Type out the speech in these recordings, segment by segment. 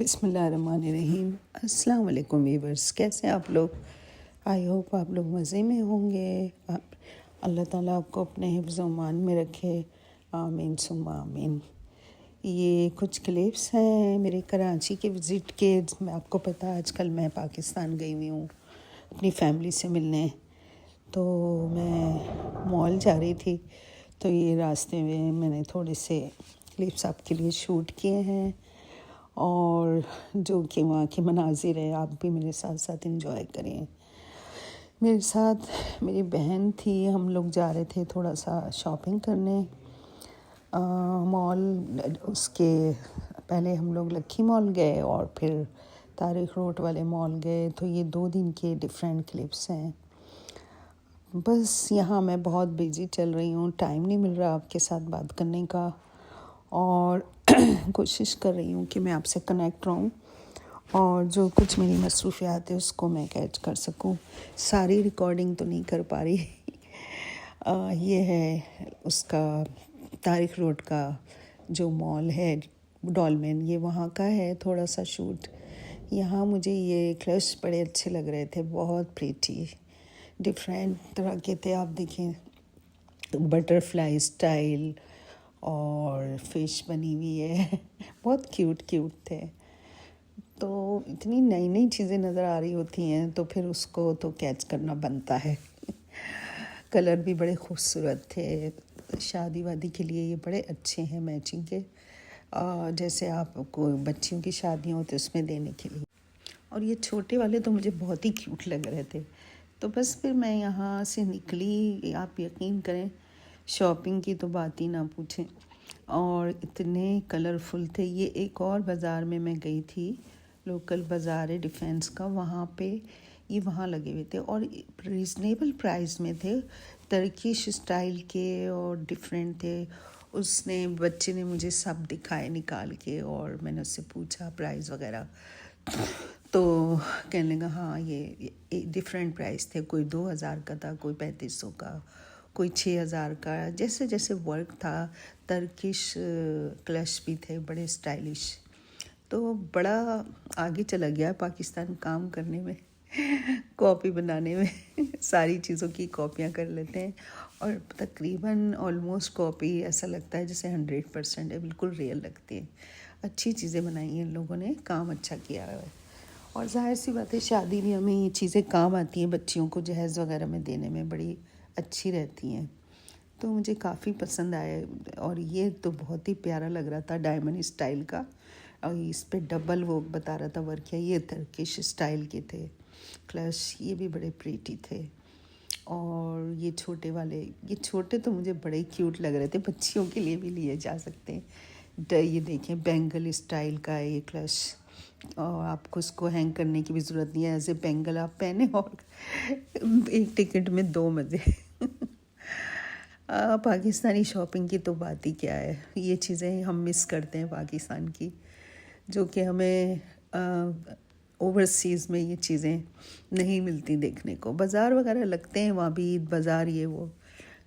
बिस्मिल्लाहिर्रहमानिर्रहीम। अस्सलाम वालेकुम वीवर्स, कैसे हैं आप लोग? आई होप आप लोग मज़े में होंगे। अल्लाह ताला आपको अपने हिफ्ज़ अमान में रखे, आमीन सुम्मा आमीन। ये कुछ क्लिप्स हैं मेरे कराची के विज़िट के। मैं आपको पता है आजकल मैं पाकिस्तान गई हुई हूँ अपनी फैमिली से मिलने। तो मैं मॉल जा रही थी, तो ये रास्ते में मैंने थोड़े से क्लिप्स आपके लिए शूट किए हैं और जो कि वहाँ के मनाजिर है, आप भी मेरे साथ साथ एंजॉय करें। मेरे साथ मेरी बहन थी, हम लोग जा रहे थे थोड़ा सा शॉपिंग करने मॉल। उसके पहले हम लोग लक्की मॉल गए और फिर तारिक रोड वाले मॉल गए। तो ये 2 दिन के डिफरेंट क्लिप्स हैं। बस यहाँ मैं बहुत बिजी चल रही हूँ, टाइम नहीं मिल रहा आपके साथ बात करने का, और कोशिश कर रही हूँ कि मैं आपसे कनेक्ट रहूँ और जो कुछ मेरी मसरूफ़ियात है उसको मैं कैच कर सकूँ। सारी रिकॉर्डिंग तो नहीं कर पा रही। ये है उसका तारिक रोड का जो मॉल है डॉलमेन, ये वहाँ का है थोड़ा सा शूट। यहाँ मुझे ये क्लच बड़े अच्छे लग रहे थे, बहुत प्रीटी, डिफरेंट तरह के थे। आप देखें, बटरफ्लाई स्टाइल और फिश बनी हुई है। बहुत क्यूट क्यूट थे। तो इतनी नई नई चीज़ें नज़र आ रही होती हैं तो फिर उसको तो कैच करना बनता है। कलर भी बड़े खूबसूरत थे, शादी वादी के लिए ये बड़े अच्छे हैं मैचिंग के, जैसे आपको बच्चियों की शादियाँ होती है उसमें देने के लिए। और ये छोटे वाले तो मुझे बहुत ही क्यूट लग रहे थे। तो बस फिर मैं यहाँ से निकली, आप यकीन करें शॉपिंग की तो बात ही ना पूछें, और इतने कलरफुल थे। ये एक और बाज़ार में मैं गई थी, लोकल बाज़ार है डिफेंस का, वहाँ पे ये वहाँ लगे हुए थे और रीज़नेबल प्राइस में थे, टर्किश स्टाइल के और डिफरेंट थे। उसने बच्चे ने मुझे सब दिखाए निकाल के और मैंने उससे पूछा प्राइस वगैरह, तो कहने लगा हाँ ये डिफरेंट प्राइस थे। कोई 2000 का था, कोई 3500 का, कोई 6000 का। जैसे जैसे वर्क था, टर्किश क्लच भी थे बड़े स्टाइलिश। तो बड़ा आगे चला गया पाकिस्तान काम करने में, कॉपी बनाने में। सारी चीज़ों की कॉपियाँ कर लेते हैं और तकरीबन ऑलमोस्ट कॉपी ऐसा लगता है जैसे 100% है, बिल्कुल रियल लगती है। अच्छी चीज़ें बनाई हैं इन लोगों ने, काम अच्छा किया है। और जाहिर सी बात है शादी में हमें ये चीज़ें काम आती हैं, बच्चियों को जहेज़ वगैरह में देने में बड़ी अच्छी रहती हैं। तो मुझे काफ़ी पसंद आया और ये तो बहुत ही प्यारा लग रहा था, डायमंड स्टाइल का। और इस पे डबल वो बता रहा था वर्क, ये टर्किश स्टाइल के थे क्लच, ये भी बड़े प्रीटी थे। और ये छोटे वाले, ये छोटे तो मुझे बड़े क्यूट लग रहे थे, बच्चियों के लिए भी लिए जा सकते हैं। ये देखें बेंगल स्टाइल का है ये क्लच, और आपको इसको हैंग करने की भी ज़रूरत नहीं है, ऐसे बेंगल आप पहने और एक टिकट में 2 मज़े। पाकिस्तानी शॉपिंग की तो बात ही क्या है, ये चीज़ें हम मिस करते हैं पाकिस्तान की, जो कि हमें ओवरसीज़ में ये चीज़ें नहीं मिलती देखने को। बाज़ार वगैरह लगते हैं वहाँ भी, ईद बाज़ार ये वो,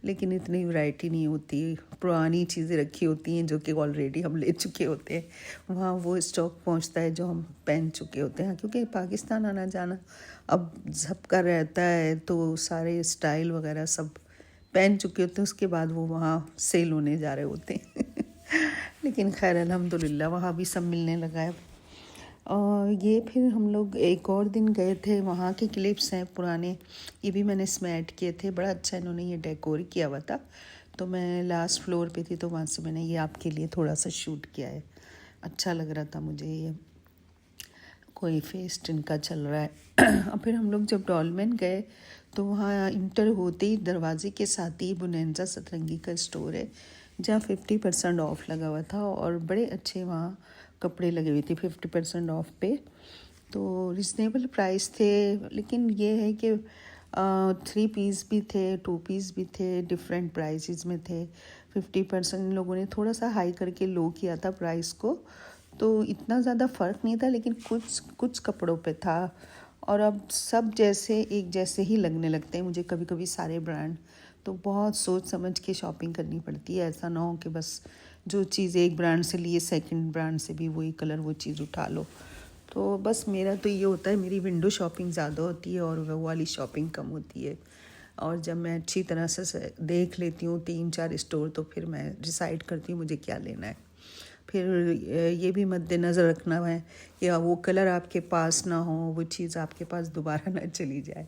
लेकिन इतनी वैरायटी नहीं होती। पुरानी चीज़ें रखी होती हैं जो कि ऑलरेडी हम ले चुके होते हैं, वहाँ वो स्टॉक पहुँचता है जो हम पहन चुके होते हैं। क्योंकि पाकिस्तान आना जाना अब सबका रहता है, तो सारे स्टाइल वगैरह सब पहन चुके होते हैं, उसके बाद वो वहाँ सेल होने जा रहे होते हैं। लेकिन खैर अल्हम्दुलिल्लाह वहाँ भी सब मिलने लगा है। और ये फिर हम लोग एक और दिन गए थे, वहाँ के क्लिप्स हैं पुराने, ये भी मैंने इसमें ऐड किए थे। बड़ा अच्छा इन्होंने ये डेकोर किया हुआ था, तो मैं लास्ट फ्लोर पे थी तो वहाँ से मैंने ये आपके लिए थोड़ा सा शूट किया है। अच्छा लग रहा था मुझे, ये कोई फेस्ट इनका चल रहा है। और फिर हम लोग जब डॉलमेन गए तो वहाँ इंटर होते ही दरवाजे के साथ ही बुनेंजा सतरंगी का स्टोर है, जहाँ 50% ऑफ लगा हुआ था और बड़े अच्छे वहाँ कपड़े लगे हुए थे 50% ऑफ पे। तो रिजनेबल प्राइस थे, लेकिन ये है कि 3 पीस भी थे, 2 पीस भी थे, डिफरेंट प्राइसेस में थे। 50% इन लोगों ने थोड़ा सा हाई करके लो किया था प्राइस को, तो इतना ज़्यादा फ़र्क नहीं था, लेकिन कुछ कुछ कपड़ों पे था। और अब सब जैसे एक जैसे ही लगने लगते हैं मुझे कभी कभी सारे ब्रांड, तो बहुत सोच समझ के शॉपिंग करनी पड़ती है। ऐसा ना हो कि बस जो चीज़ एक ब्रांड से लिए सेकंड ब्रांड से भी वही कलर वो चीज़ उठा लो। तो बस मेरा तो ये होता है, मेरी विंडो शॉपिंग ज़्यादा होती है और वो वाली शॉपिंग कम होती है। और जब मैं अच्छी तरह से देख लेती हूँ 3-4 स्टोर, तो फिर मैं डिसाइड करती हूँ मुझे क्या लेना है। फिर ये भी मद्देनज़र रखना है कि वो कलर आपके पास ना हो, वो चीज़ आपके पास दोबारा ना चली जाए।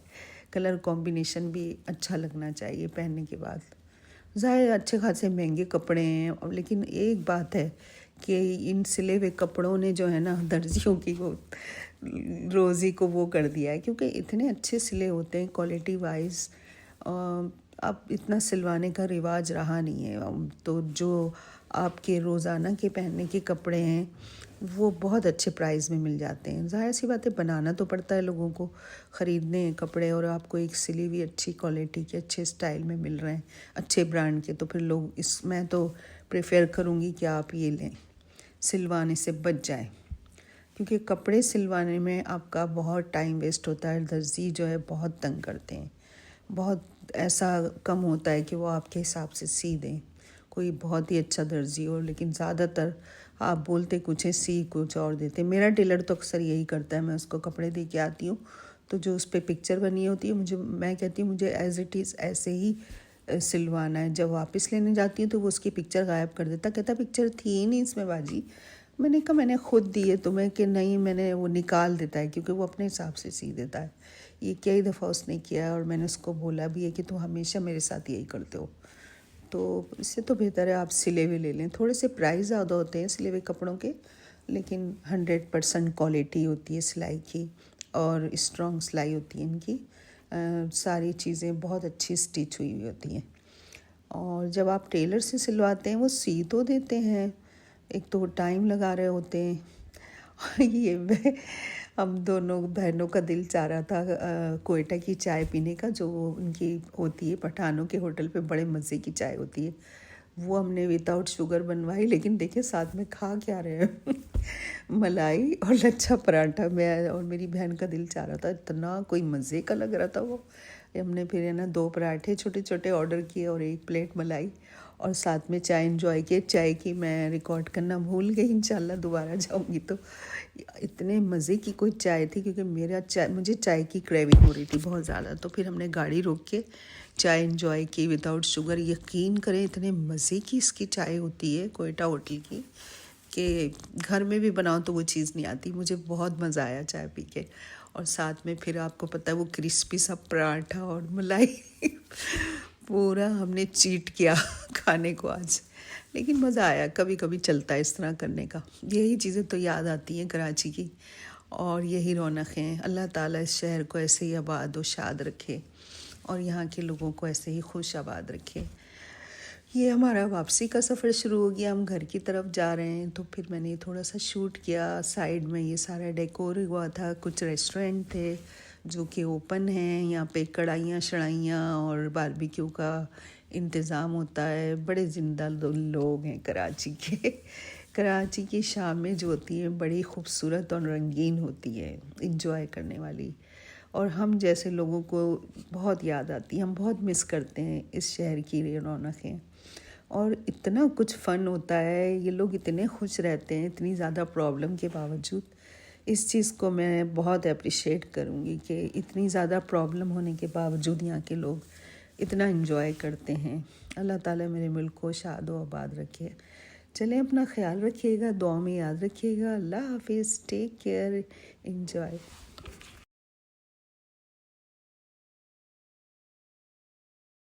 कलर कॉम्बिनेशन भी अच्छा लगना चाहिए पहनने के बाद। ज़ाहिर अच्छे खासे महंगे कपड़े हैं, लेकिन एक बात है कि इन सिले हुए कपड़ों ने जो है ना दर्जियों की वो रोज़ी को वो कर दिया है, क्योंकि इतने अच्छे सिले होते हैं क्वालिटी वाइज। अब इतना सिलवाने का रिवाज रहा नहीं है। तो जो आपके रोज़ाना के पहनने के कपड़े हैं वो बहुत अच्छे प्राइस में मिल जाते हैं। ज़ाहिर सी बात है, बनाना तो पड़ता है लोगों को, ख़रीदने कपड़े, और आपको एक सिली हुई अच्छी क्वालिटी के अच्छे स्टाइल में मिल रहे हैं अच्छे ब्रांड के, तो फिर लोग मैं तो प्रेफर करूँगी कि आप ये लें, सिलवाने से बच जाए। क्योंकि कपड़े सिलवाने में आपका बहुत टाइम वेस्ट होता है। दर्जी जो है बहुत तंग करते हैं, बहुत ऐसा कम होता है कि वो आपके हिसाब से सी दें, कोई बहुत ही अच्छा दर्जी हो, लेकिन ज़्यादातर आप बोलते कुछ है, सी कुछ और देते। मेरा टेलर तो अक्सर यही करता है, मैं उसको कपड़े दे के आती हूँ तो जो उस पर पिक्चर बनी होती है मैं कहती हूँ मुझे एज़ इट इज़ ऐसे ही सिलवाना है। जब वापस लेने जाती हूँ तो वो उसकी पिक्चर गायब कर देता, कहता पिक्चर थी ही नहीं इसमें बाजी। मैंने कहा मैंने खुद दी है तुम्हें कि नहीं, मैंने वो निकाल देता है क्योंकि वो अपने हिसाब से सी देता है। ये कई दफ़ा उसने किया है और मैंने उसको बोला भी है कि तुम हमेशा मेरे साथ यही करते हो। तो इससे तो बेहतर है आप सिले हुए ले लें। थोड़े से प्राइस ज़्यादा होते हैं सिले हुए कपड़ों के, लेकिन 100% क्वालिटी होती है सिलाई की और स्ट्रॉन्ग सिलाई होती है इनकी। सारी चीज़ें बहुत अच्छी स्टिच हुई हुई होती हैं। और जब आप टेलर से सिलवाते हैं वो सी तो देते हैं, एक तो टाइम लगा रहे होते हैं। ये हम दोनों बहनों का दिल चाह रहा था कोयटा की चाय पीने का, जो उनकी होती है पठानों के होटल पे, बड़े मज़े की चाय होती है। वो हमने विदाउट शुगर बनवाई, लेकिन देखिए साथ में खा क्या रहे हैं मलाई और लच्छा पराठा। मैं और मेरी बहन का दिल चाह रहा था, इतना कोई मज़े का लग रहा था वो। हमने फिर है ना 2 पराठे छोटे छोटे ऑर्डर किए और 1 प्लेट मलाई, और साथ में चाय एंजॉय किए। चाय की मैं रिकॉर्ड करना भूल गई, इंशाल्लाह दोबारा जाऊंगी तो। इतने मज़े की कोई चाय थी, क्योंकि मुझे चाय की क्रेविंग हो रही थी बहुत ज़्यादा। तो फिर हमने गाड़ी रोक के चाय एंजॉय की विदाउट शुगर। यकीन करें इतने मज़े की इसकी चाय होती है कोयटा होटल की कि घर में भी बनाओ तो वो चीज़ नहीं आती। मुझे बहुत मज़ा आया चाय पी के। और साथ में फिर आपको पता है वो क्रिस्पी सा पराठा और मलाई पूरा हमने चीट किया खाने को आज। लेकिन मज़ा आया, कभी कभी चलता है इस तरह करने का। यही चीज़ें तो याद आती हैं कराची की, और यही रौनक हैं। अल्लाह ताला इस शहर को ऐसे ही आबाद व शाद रखे और यहाँ के लोगों को ऐसे ही खुश आबाद रखे। ये हमारा वापसी का सफ़र शुरू हो गया, हम घर की तरफ जा रहे हैं। तो फिर मैंने थोड़ा सा शूट किया, साइड में ये सारा डेकोर हुआ था। कुछ रेस्टोरेंट थे जो कि ओपन हैं, यहाँ पे कढ़ाइयाँ शढ़ाइयाँ और बारबेक्यू का इंतज़ाम होता है। बड़े ज़िंदा लोग हैं कराची के। कराची की शामें जो होती हैं बड़ी खूबसूरत और रंगीन होती है, इंजॉय करने वाली, और हम जैसे लोगों को बहुत याद आती है। हम बहुत मिस करते हैं इस शहर की रौनकें, और इतना कुछ फ़न होता है। ये लोग इतने खुश रहते हैं इतनी ज़्यादा प्रॉब्लम के बावजूद। इस चीज़ को मैं बहुत अप्रिशिएट करूँगी कि इतनी ज़्यादा प्रॉब्लम होने के बावजूद यहाँ के लोग इतना एंजॉय करते हैं। अल्लाह ताला मेरे मुल्क को शाद व आबाद रखे। चलें, अपना ख्याल रखिएगा, दुआ में याद रखिएगा। अल्लाह हाफिज़, टेक केयर, एंजॉय।